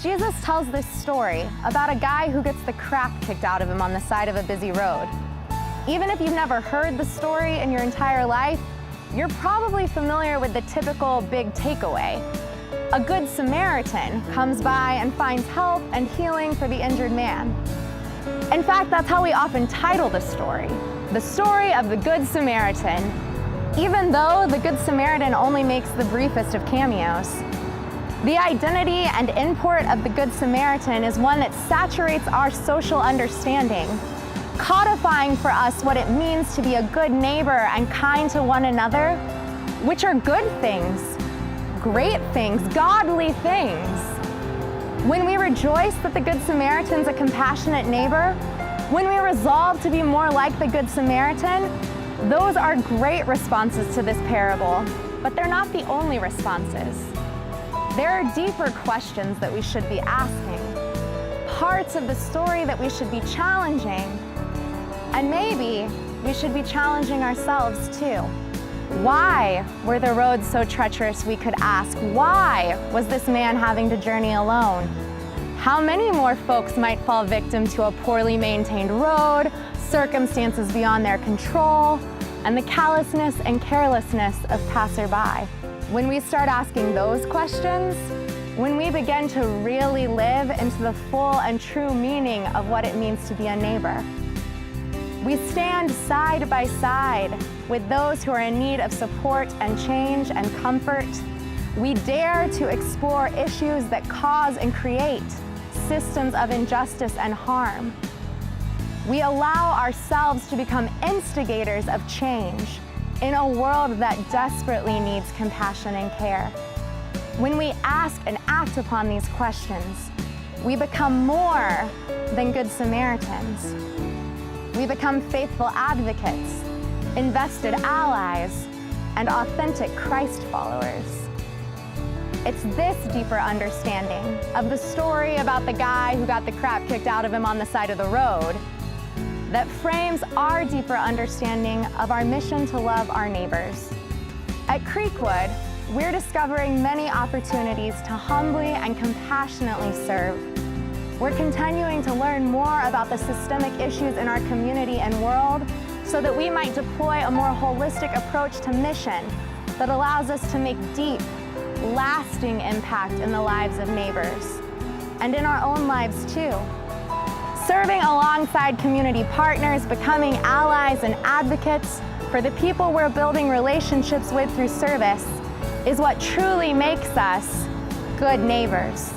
Jesus tells this story about a guy who gets the crap kicked out of him on the side of a busy road. Even if you've never heard the story in your entire life, you're probably familiar with the typical big takeaway. A good Samaritan comes by and finds help and healing for the injured man. In fact, that's how we often title the story of the Good Samaritan, even though the Good Samaritan only makes the briefest of cameos. The identity and import of the Good Samaritan is one that saturates our social understanding, codifying for us what it means to be a good neighbor and kind to one another, which are good things, great things, godly things. When we rejoice that the Good Samaritan's a compassionate neighbor, when we resolve to be more like the Good Samaritan, those are great responses to this parable, but they're not the only responses. There are deeper questions that we should be asking, parts of the story that we should be challenging, and maybe we should be challenging ourselves too. Why were the roads so treacherous, we could ask? Why was this man having to journey alone? How many more folks might fall victim to a poorly maintained road, circumstances beyond their control, and the callousness and carelessness of passerby? When we start asking those questions, when we begin to really live into the full and true meaning of what it means to be a neighbor, we stand side by side with those who are in need of support and change and comfort. We dare to explore issues that cause and create systems of injustice and harm. We allow ourselves to become instigators of change in a world that desperately needs compassion and care. When we ask and act upon these questions, we become more than Good Samaritans. We become faithful advocates, invested allies, and authentic Christ followers. It's this deeper understanding of the story about the guy who got the crap kicked out of him on the side of the road that frames our deeper understanding of our mission to love our neighbors. At Creekwood, we're discovering many opportunities to humbly and compassionately serve. We're continuing to learn more about the systemic issues in our community and world so that we might deploy a more holistic approach to mission that allows us to make deep, lasting impact in the lives of neighbors and in our own lives too. Serving alongside community partners, becoming allies and advocates for the people we're building relationships with through service is what truly makes us good neighbors.